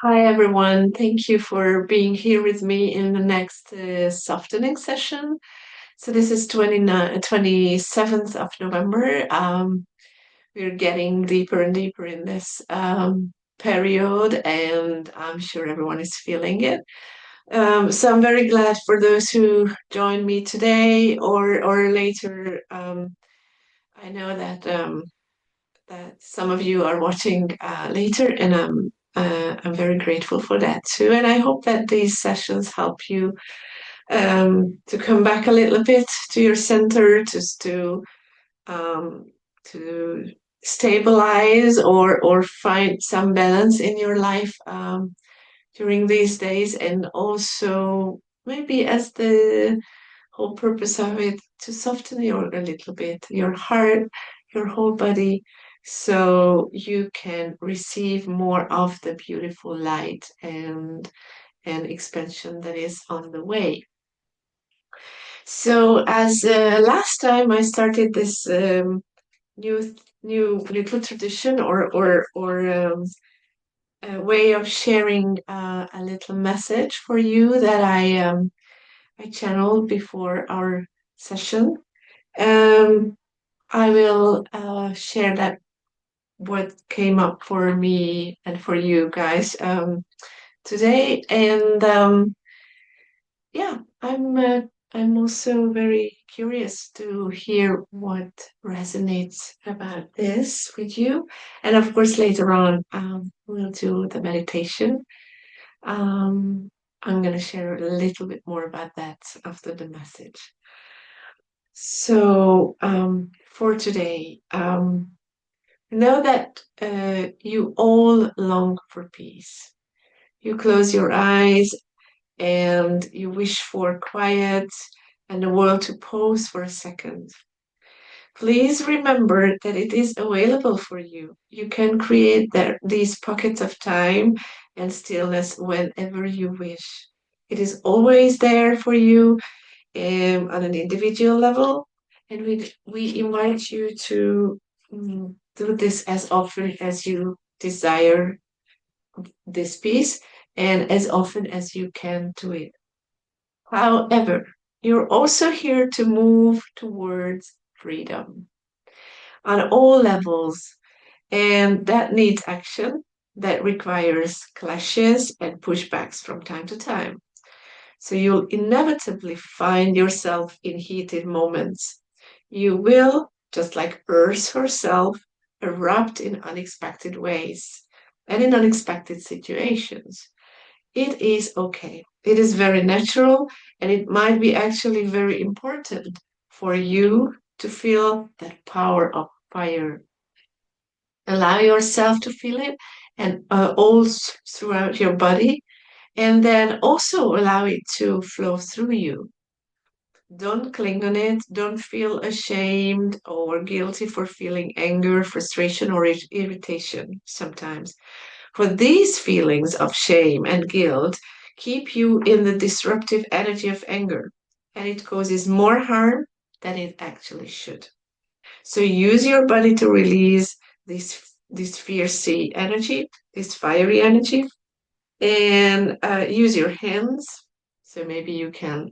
Hi, everyone. Thank you for being here with me in the next softening session. So this is 27th of November. We're getting deeper and deeper in this period, and I'm sure everyone is feeling it. So I'm very glad for those who joined me today or later. I know that some of you are watching later, and I'm very grateful for that too. And I hope that these sessions help you to come back a little bit to your center, just um, to stabilize or find some balance in your life during these days, and also maybe as the whole purpose of it to soften your a little bit your heart, your whole body, so you can receive more of the beautiful light and expansion that is on the way. So as last time I started this new little tradition or a way of sharing a little message for you that I channeled before our session. Um, I will share that what came up for me and for you guys today, and yeah, I'm also very curious to hear what resonates about this with you, and of course later on we'll do the meditation. Um, I'm gonna share a little bit more about that after the message. So, for today, know that you all long for peace. You close your eyes and you wish for quiet and the world to pause for a second. Please remember that it is available for you. You can create these pockets of time and stillness whenever you wish. It is always there for you on an individual level, and we invite you to do this as often as you desire this piece and as often as you can do it. However, you're also here to move towards freedom on all levels, and that needs action, that requires clashes and pushbacks from time to time. So you'll inevitably find yourself in heated moments. You will, just like Earth herself, erupt in unexpected ways and in unexpected situations. It is okay. It is very natural, and it might be actually very important for you to feel that power of fire. Allow yourself to feel it and all throughout your body, and then also allow it to flow through you. Don't cling on it. Don't feel ashamed or guilty for feeling anger, frustration, or irritation sometimes. For these feelings of shame and guilt keep you in the disruptive energy of anger, and it causes more harm than it actually should. So use your body to release this fierce energy, this fiery energy, and use your hands. So maybe you can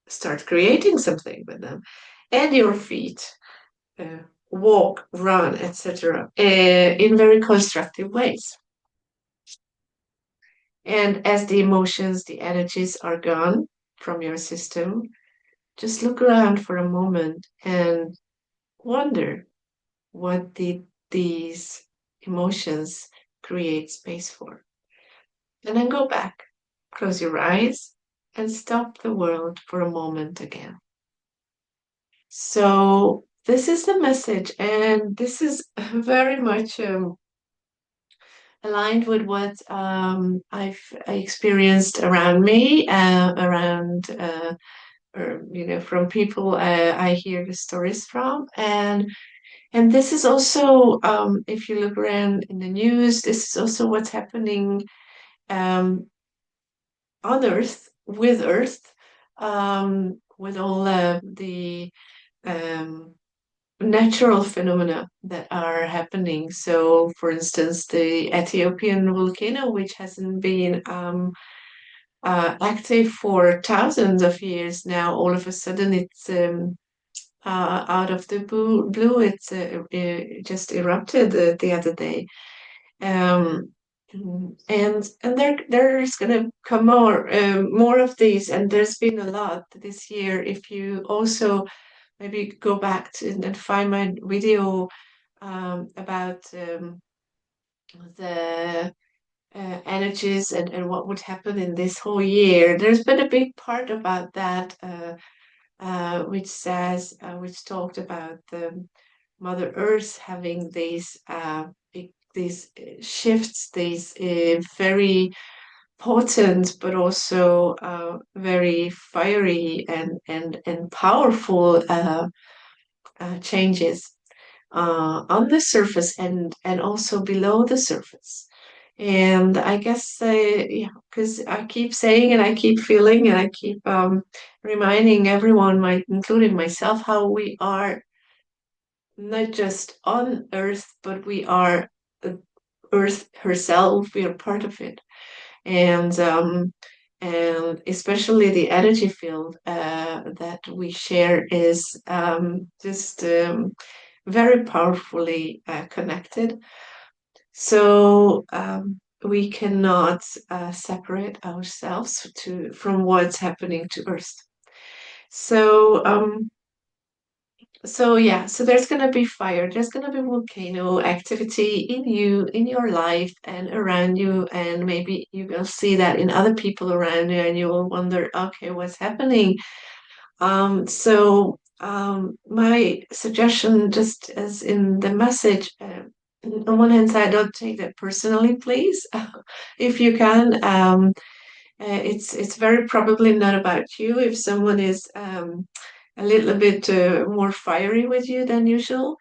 start creating something with them, and your feet, walk, run, etc., in very constructive ways. And as the emotions, the energies are gone from your system, just look around for a moment and wonder what did these emotions create space for. And then go back, close your eyes, and stop the world for a moment again. So this is the message, and this is very much aligned with what I experienced around me, or, from people I hear the stories from, and this is also, if you look around in the news, this is also what's happening um, on Earth, with all the um, natural phenomena that are happening. So, for instance, the Ethiopian volcano, which hasn't been active for thousands of years now, all of a sudden it's out of the blue. It just erupted the other day. Um, and there's gonna come more of these, and there's been a lot this year. If you also maybe go back to and find my video about the energies and what would happen in this whole year. There's been a big part about that, which talked about the Mother Earth having these shifts, these very potent, but also very fiery and powerful changes on the surface and also below the surface. And I guess, yeah, because I keep saying and I keep feeling and I keep reminding everyone, including myself, how we are not just on Earth, but we are uh, Earth herself. We are part of it, and especially the energy field that we share is just very powerfully connected. So we cannot separate ourselves from what's happening to Earth. So yeah, so there's gonna be fire, there's gonna be volcano activity in you, in your life and around you, and maybe you will see that in other people around you, and you will wonder, okay, what's happening? My suggestion, just as in the message, on one hand side, don't take that personally, please. If you can, it's very probably not about you. If someone is a little bit more fiery with you than usual,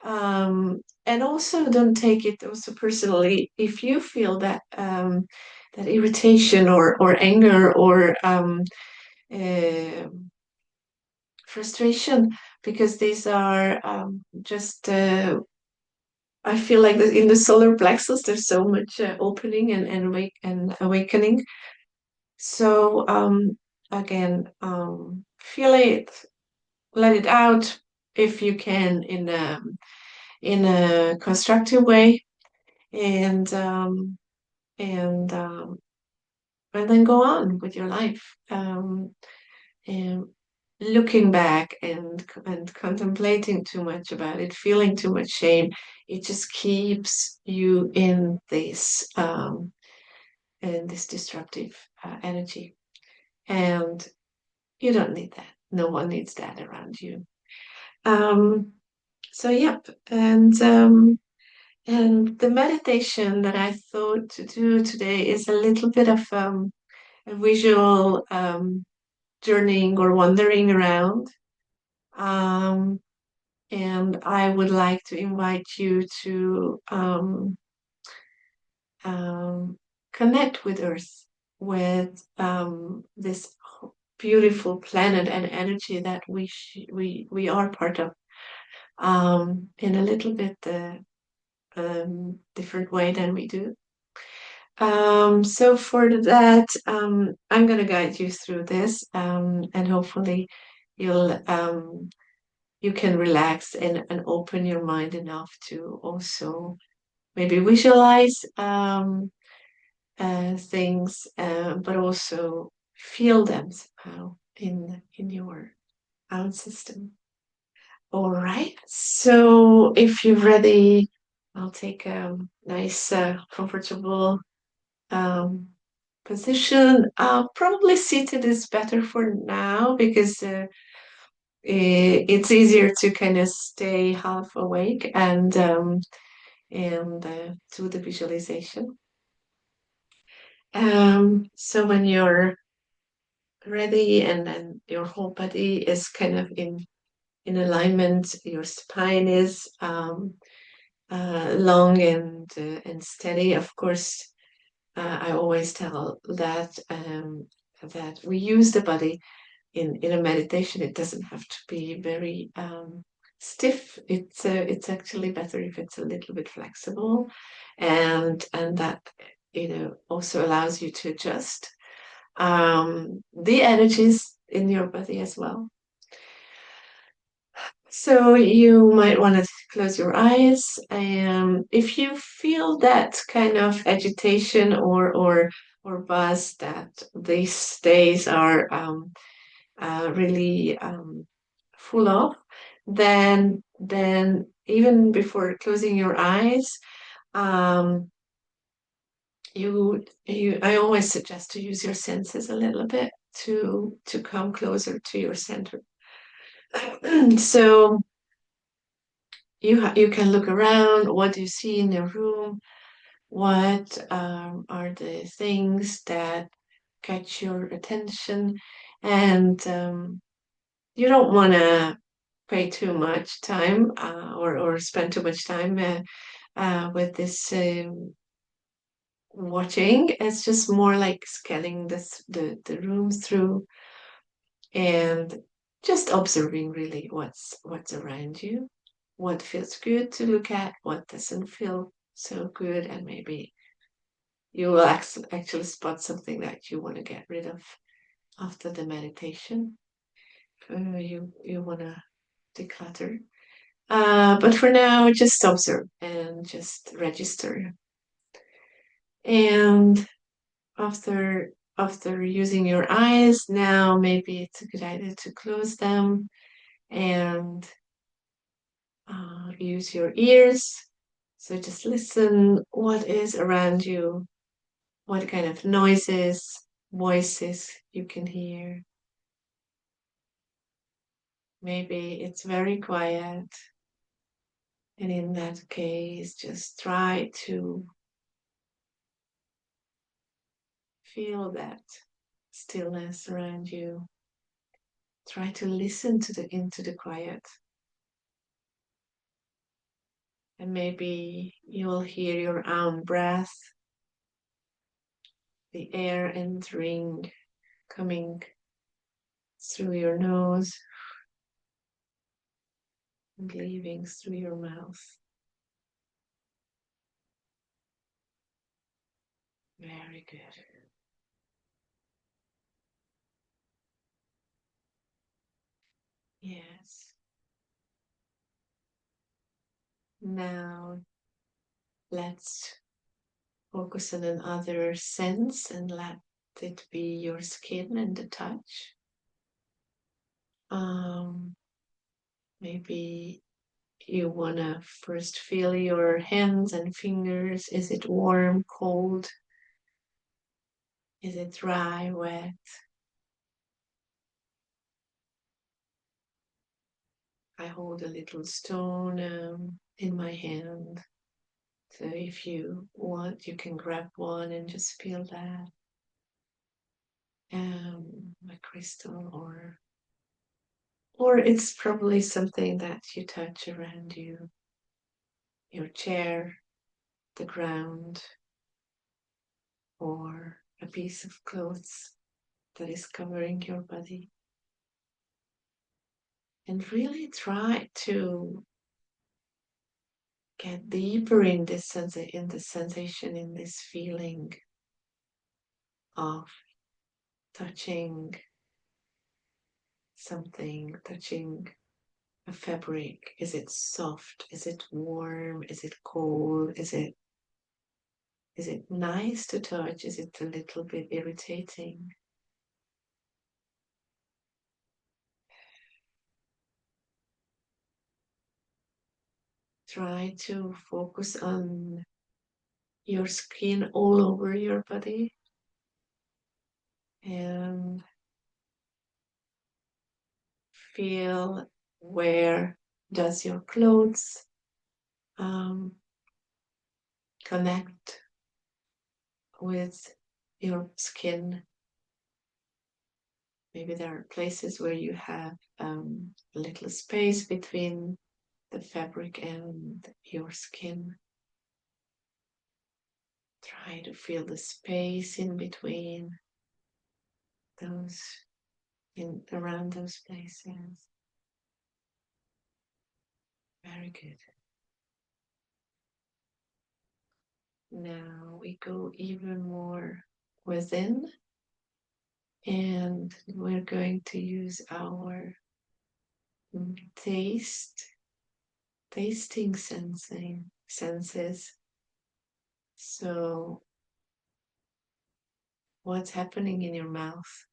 and also don't take it also personally if you feel that that irritation or anger or uh, frustration, because these are just I feel like in the solar plexus there's so much opening and awakening. So again, feel it, let it out if you can in a constructive way, and and then go on with your life. And looking back and contemplating too much about it, feeling too much shame, it just keeps you in this destructive energy, and you don't need that. No one needs that around you. Um, so yep, and the meditation that I thought to do today is a little bit of a visual journeying or wandering around. Um, and I would like to invite you to um, connect with Earth, with this beautiful planet and energy that we are part of, in a little bit different way than we do. So for that, I'm going to guide you through this, and hopefully you'll you can relax and open your mind enough to also maybe visualize things, but also feel them somehow in your own system. All right. So if you're ready, I'll take a nice, comfortable um, position. Probably seated is better for now because it's easier to kind of stay half awake and do the visualization. So when you're ready and your whole body is kind of in alignment, your spine is long and steady. Of course, I always tell that we use the body in a meditation. It doesn't have to be very stiff. It's actually better if it's a little bit flexible, and that also allows you to adjust the energies in your body as well. So you might want to close your eyes, and if you feel that kind of agitation or buzz that these days are really full of, then even before closing your eyes, um, I always suggest to use your senses a little bit to come closer to your center. So you can look around. What do you see in your room? What are the things that catch your attention? And you don't want to pay too much time or spend too much time with this watching. It's just more like scanning the room through and just observing really what's around you, what feels good to look at, what doesn't feel so good, and maybe you will actually spot something that you want to get rid of after the meditation. You want to declutter. But for now, just observe and just register. And after after using your eyes, now maybe it's a good idea to close them and use your ears. So just listen what is around you, what kind of noises, voices you can hear. Maybe it's very quiet. And in that case, just try to feel that stillness around you. Try to listen to the into the quiet. And maybe you'll hear your own breath, the air entering, coming through your nose and leaving through your mouth. Very good. Yes. Now let's focus on another sense and let it be your skin and the touch. Maybe you want to first feel your hands and fingers. Is it warm, cold? Is it dry, wet? I hold a little stone in my hand. So if you want, you can grab one and just feel that. A crystal or it's probably something that you touch around you, your chair, the ground, or a piece of clothes that is covering your body. And really try to get deeper in in this sensation, in this feeling of touching something, touching a fabric. Is it soft? Is it warm? Is it cold? Is it nice to touch? Is it a little bit irritating? Try to focus on your skin all over your body and feel where does your clothes connect with your skin. Maybe there are places where you have a little space between the fabric and your skin. Try to feel the space in between those, in around those places. Very good. Now we go even more within, and we're going to use our tasting senses. So, what's happening in your mouth?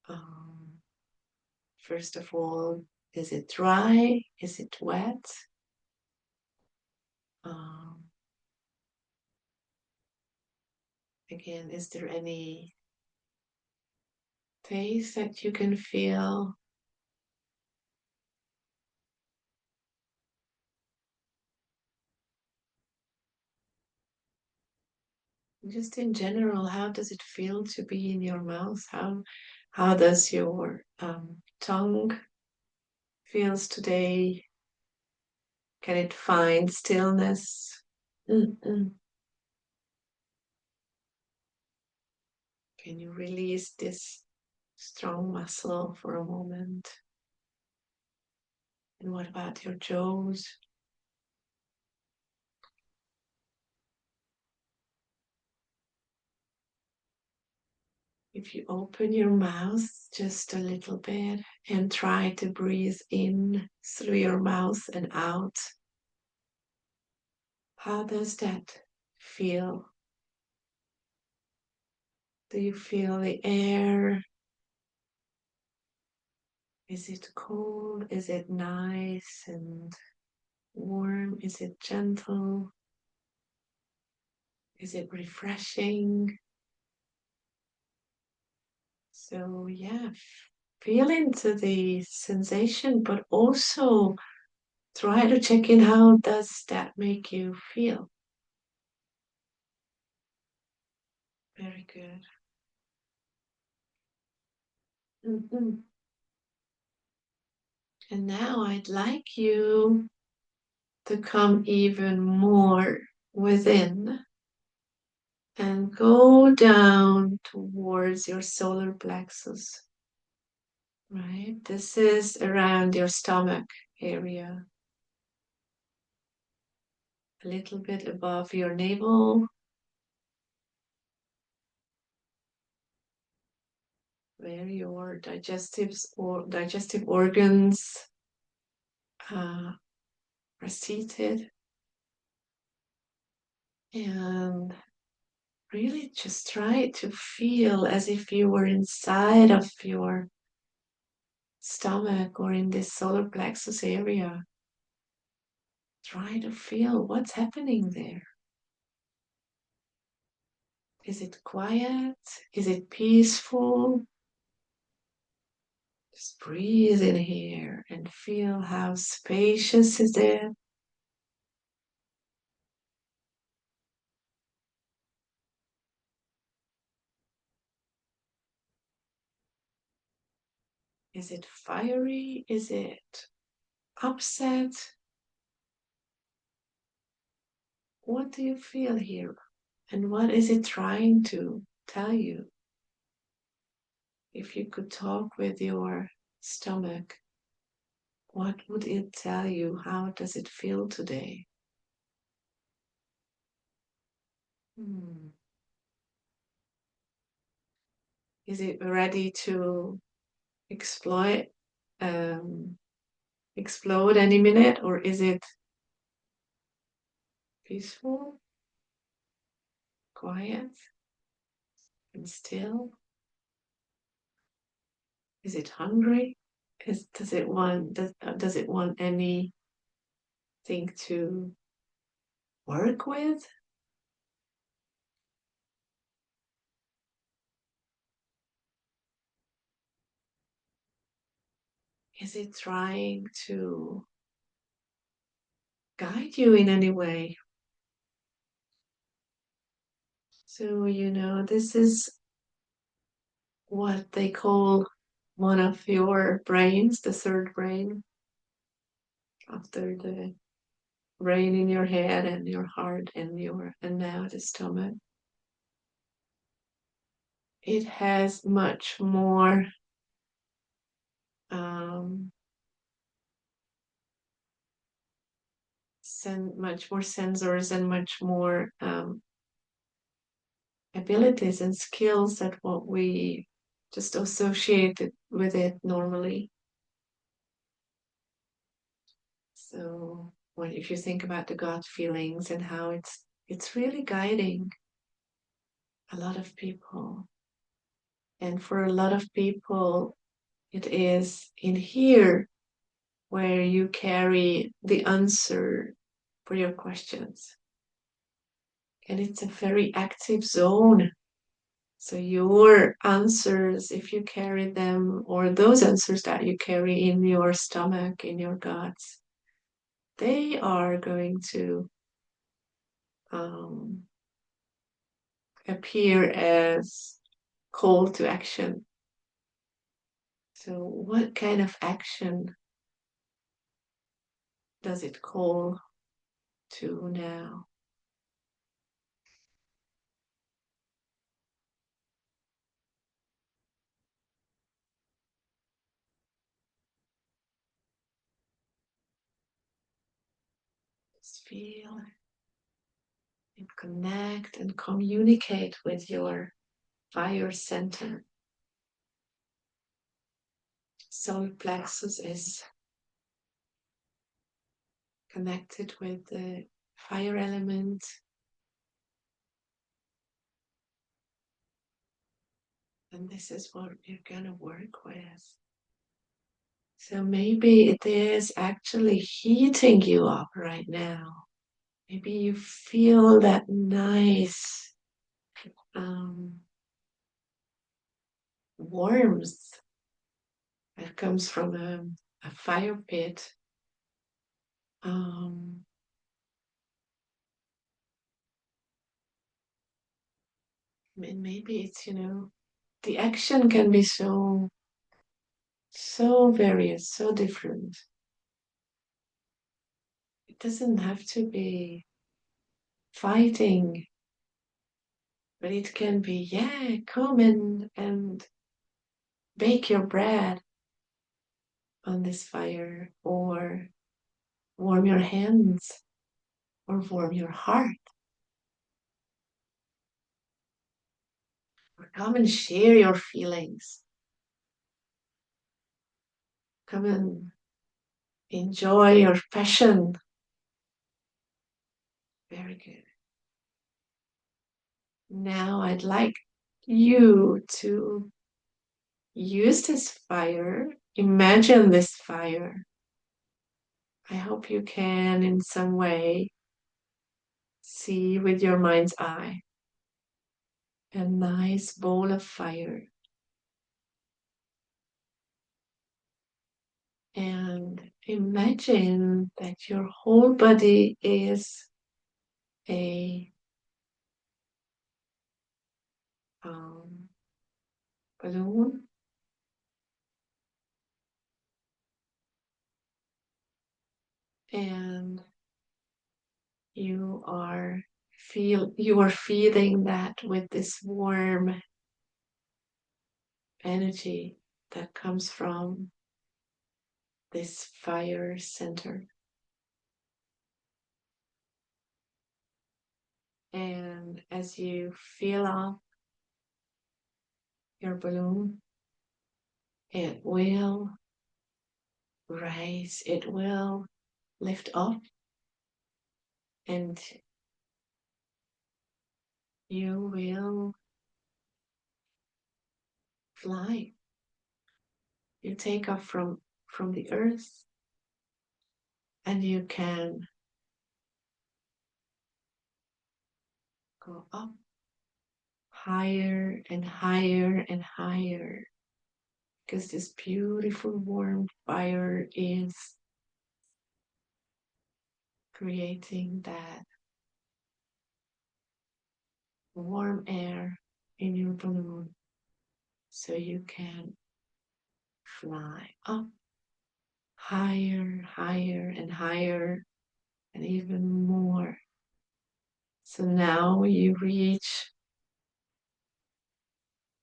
Um, First of all, is it dry? Is it wet? Um, Again, is there any taste that you can feel? Just in general, how does it feel to be in your mouth? How does your tongue feels today? Can it find stillness? Mm-mm. Can you release this strong muscle for a moment? And what about your jaws? If you open your mouth just a little bit and try to breathe in through your mouth and out, how does that feel? Do you feel the air? Is it cold? Is it nice and warm? Is it gentle? Is it refreshing? So, yeah, feel into the sensation, but also try to check in how does that make you feel. Very good. Mhm. And now I'd like you to come even more within and go down towards your solar plexus. Right? This is around your stomach area, a little bit above your navel, where your digestive organs uh, are seated. And really just try to feel as if you were inside of your stomach or in this solar plexus area. Try to feel what's happening there. Is it quiet? Is it peaceful? Just breathe in here and feel how spacious is it. Is it fiery? Is it upset? What do you feel here? And what is it trying to tell you? If you could talk with your stomach, what would it tell you? How does it feel today? Hmm. Is it ready to exploit, um, explode any minute, or is it peaceful, quiet, and still? Is it hungry? Does it want anything to work with? Is it trying to guide you in any way? So, this is what they call one of your brains, the third brain, after the brain in your head and your heart and now the stomach. It has much more um, much more sensors and much more abilities and skills that what we just associate it with it normally. So when if you think about the gut feelings and how it's really guiding a lot of people. And for a lot of people, it is in here where you carry the answer for your questions. And it's a very active zone. So your answers, if you carry them, or those answers that you carry in your stomach, in your guts, they are going to um, appear as call to action. So, what kind of action does it call to now? Just feel and connect and communicate with your fire center. Solar plexus is connected with the fire element, and this is what you're going to work with. So maybe it is actually heating you up right now. Maybe you feel that nice um, warmth that comes from a fire pit. Um, and maybe it's, the action can be so various, so different. It doesn't have to be fighting, but it can be, yeah, come and bake your bread on this fire, or warm your hands, or warm your heart, or come and share your feelings. Come and enjoy your passion. Very good. Now I'd like you to use this fire, imagine this fire. I hope you can, in some way, see with your mind's eye a nice bowl of fire. And imagine that your whole body is a um, balloon, and you are feeling that with this warm energy that comes from this fire center. And as you fill up your balloon, it will rise, it will lift up, and you will fly. You take off from the earth, and you can go up higher and higher and higher, because this beautiful warm fire is creating that warm air in your balloon, so you can fly up higher, higher, and higher, and even more. So now you reach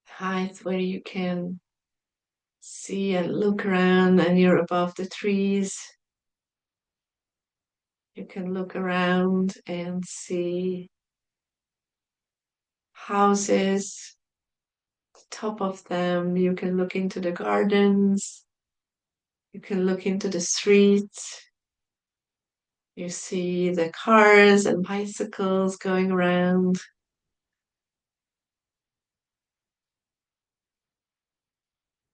heights where you can see and look around, and you're above the trees. You can look around and see houses, the top of them. You can look into the gardens. You can look into the streets. You see the cars and bicycles going around.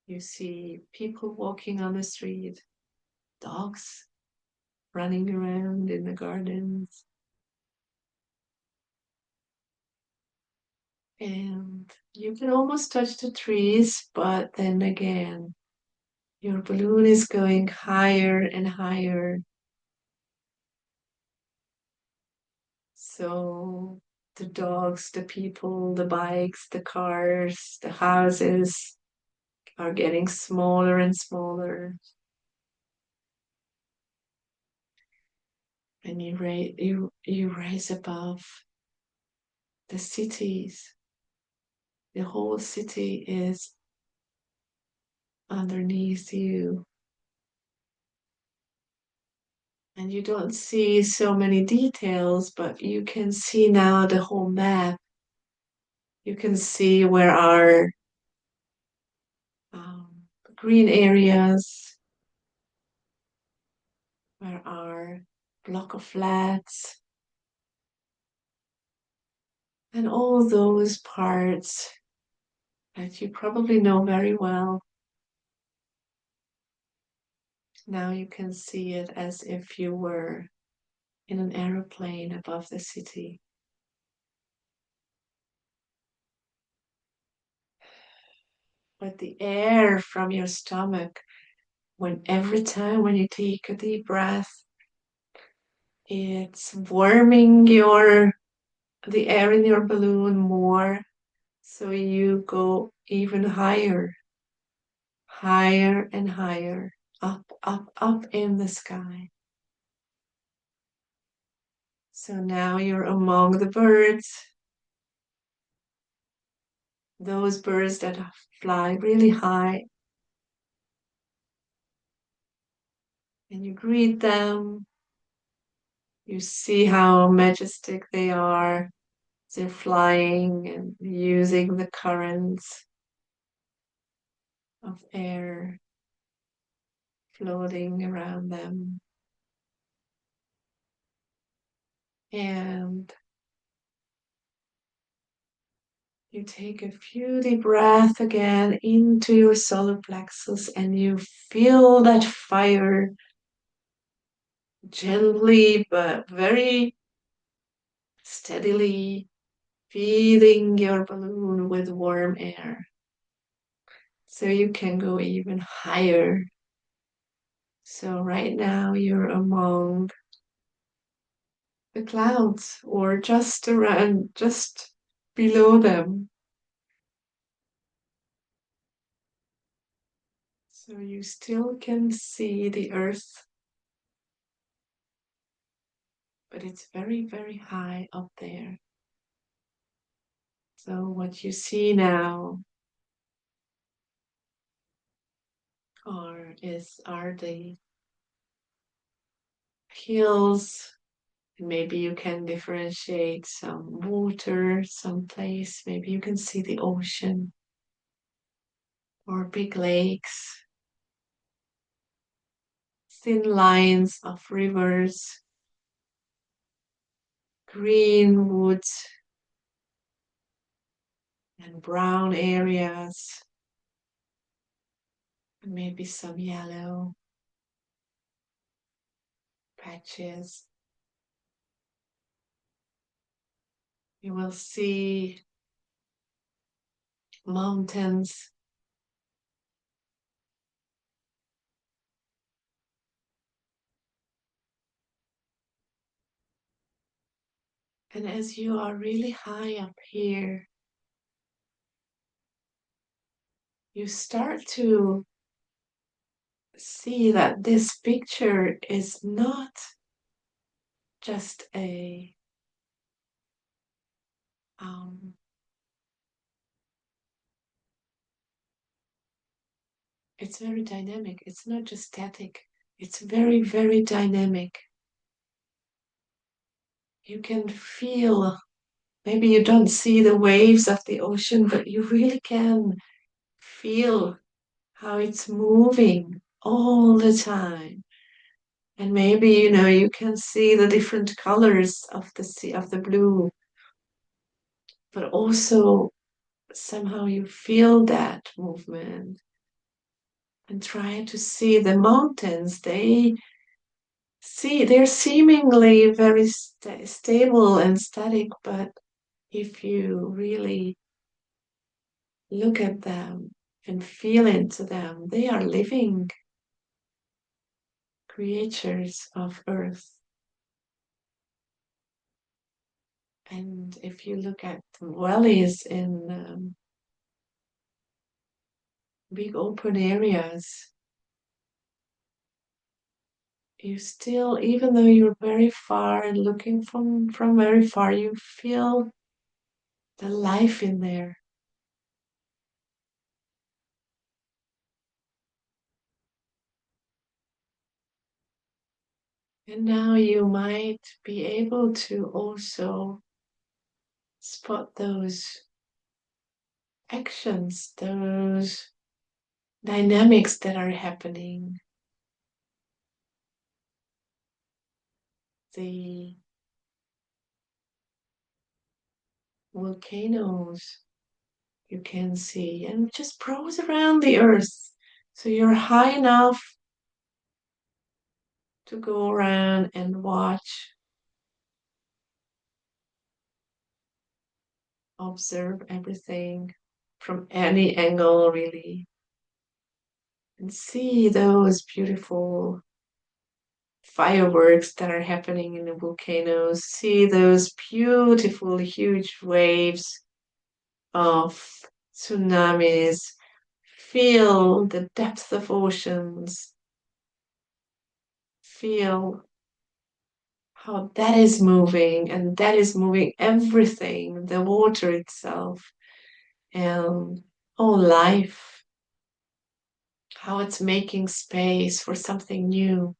You see people walking on the street, dogs running around in the gardens. And you can almost touch the trees, but then again, your balloon is going higher and higher. So the dogs, the people, the bikes, the cars, the houses are getting smaller and smaller. And you rise above the cities. The whole city is underneath you. And you don't see so many details, but you can see now the whole map. You can see where are green areas, where are block of flats, and all those parts that you probably know very well. Now you can see it as if you were in an aeroplane above the city. But the air from your stomach, when every time when you take a deep breath, it's warming the air in your balloon more. So you go even higher, higher and higher, up, up, up in the sky. So now you're among the birds, those birds that fly really high, and you greet them. You see how majestic they are. They're flying and using the currents of air floating around them. And you take a few deep breaths again into your solar plexus and you feel that fire gently but very steadily feeding your balloon with warm air. So you can go even higher. So right now you're among the clouds or just around, just below them. So you still can see the earth, but it's very, very high up there. So what you see now are the hills. Maybe you can differentiate some water, some place. Maybe you can see the ocean or big lakes, thin lines of rivers, green woods, and brown areas, and maybe some yellow patches. You will see mountains, and as you are really high up here, you start to see that this picture is not just um, it's very dynamic. It's not just static. It's very, very dynamic. You can feel, maybe you don't see the waves of the ocean, but you really can feel how it's moving all the time. And maybe, you can see the different colors of the sea, of the blue, but also somehow you feel that movement. And try to see the mountains. They're seemingly very stable and static, but if you really look at them and feel into them, they are living creatures of earth. And if you look at the valleys in big open areas, you still, even though you're very far and looking from very far, you feel the life in there. And now you might be able to also spot those actions, those dynamics that are happening. The volcanoes you can see, and just browse around the earth. So you're high enough to go around and watch, observe everything from any angle, really, and see those beautiful fireworks that are happening in the volcanoes, see those beautiful, huge waves of tsunamis, feel the depth of oceans, feel how that is moving, and that is moving everything, the water itself, and all life, how it's making space for something new,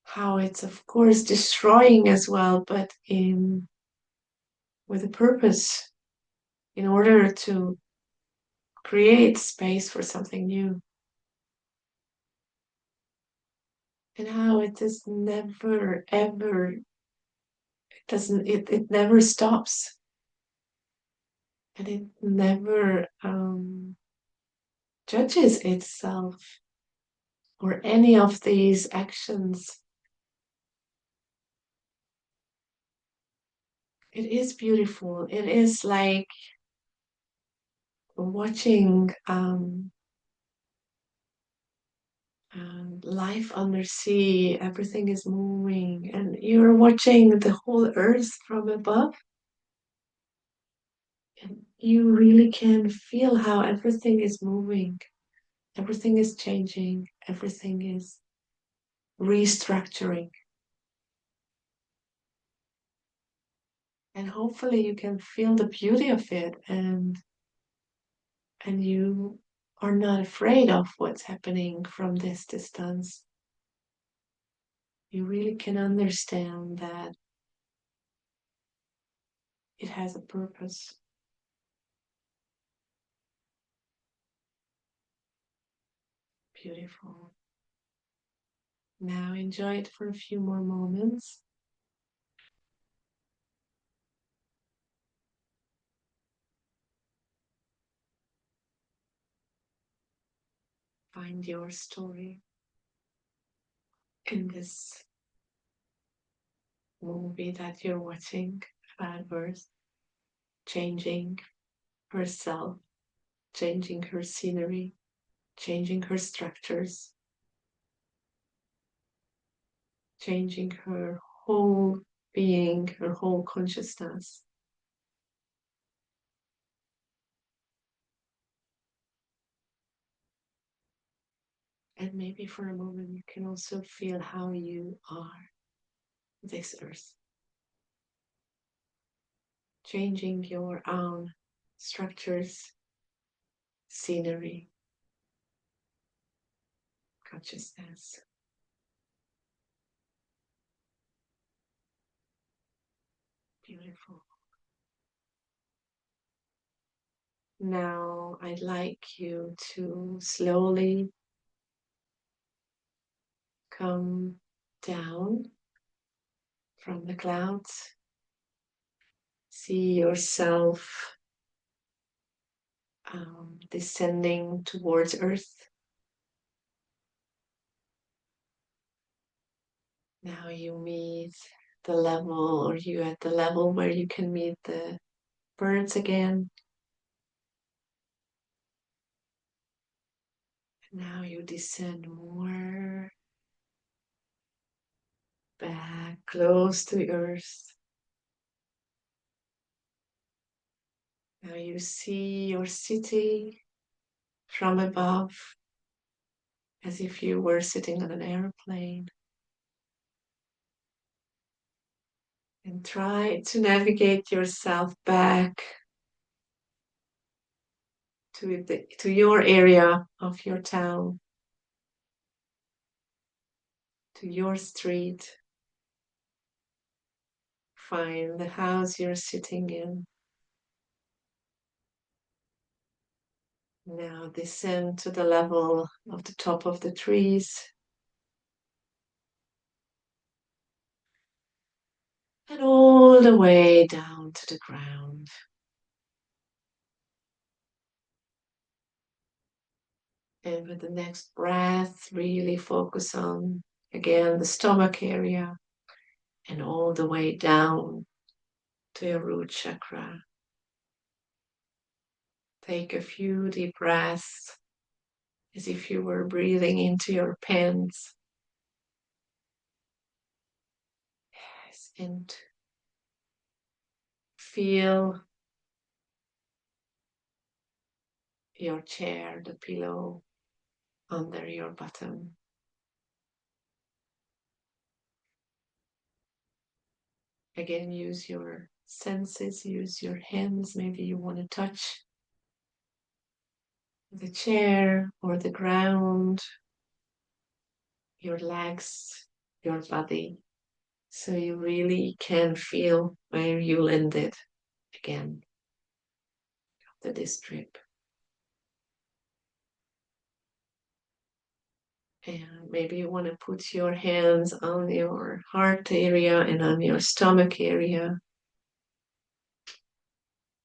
how it's, of course, destroying as well, but in with a purpose in order to create space for something new. And how it is never ever, it never stops, and it never judges itself or any of these actions. It is beautiful. It is like watching life under sea. Everything is moving, and you're watching the whole earth from above. And you really can feel how everything is moving, everything is changing, everything is restructuring. And hopefully you can feel the beauty of it, and you are not afraid of what's happening from this distance. You really can understand that it has a purpose. Beautiful. Now enjoy it for a few more moments. Find your story in this movie that you're watching about Earth changing herself, changing her scenery, changing her structures, changing her whole being, her whole consciousness. And maybe for a moment you can also feel how you are this earth, changing your own structures, scenery, consciousness. Beautiful. Now I'd like you to slowly come down from the clouds. See yourself descending towards Earth. Now you meet the level, or you at the level where you can meet the birds again. Now you descend more back close to Earth. Now you see your city from above as if you were sitting on an airplane. And try to navigate yourself back to your area of your town, to your street. Find the house you're sitting in. Now descend to the level of the top of the trees. And all the way down to the ground. And with the next breath, really focus on, again, the stomach area and all the way down to your root chakra. Take a few deep breaths as if you were breathing into your pants. Yes, and feel your chair, the pillow under your bottom. Again, use your senses, use your hands. Maybe you want to touch the chair or the ground, your legs, your body. So you really can feel where you landed again after this trip. And maybe you want to put your hands on your heart area and on your stomach area.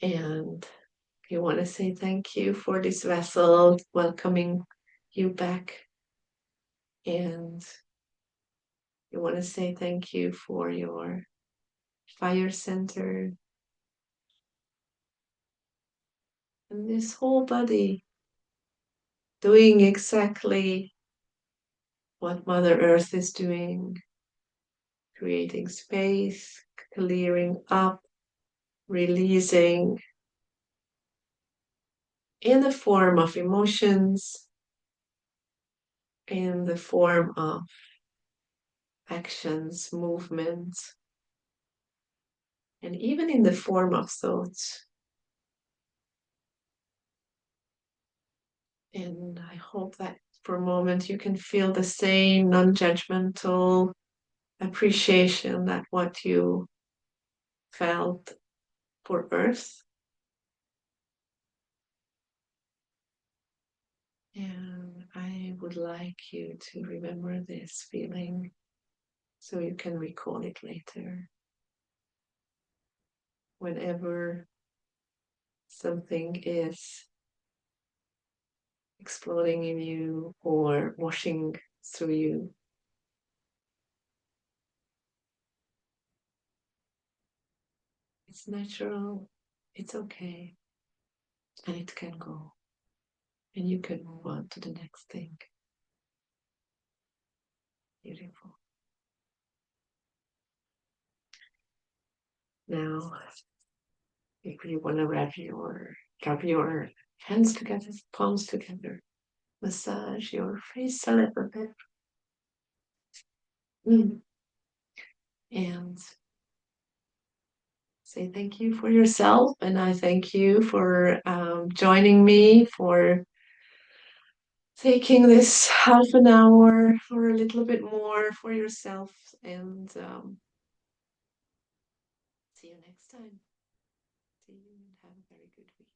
And you want to say thank you for this vessel welcoming you back. And you want to say thank you for your fire center and this whole body doing exactly what Mother Earth is doing, creating space, clearing up, releasing in the form of emotions, in the form of actions, movements, and even in the form of thoughts. And I hope that for a moment you can feel the same non-judgmental appreciation that what you felt for Earth. And I would like you to remember this feeling so you can recall it later. Whenever something is exploding in you or washing through you, it's natural, it's okay, and it can go. And you can move on to the next thing. Beautiful. Now, if you want to rub your hands together, palms together, massage your face a little bit. And say thank you for yourself. And I thank you for joining me, for taking this half an hour or a little bit more for yourself. And See you next time. See you and have a very good week.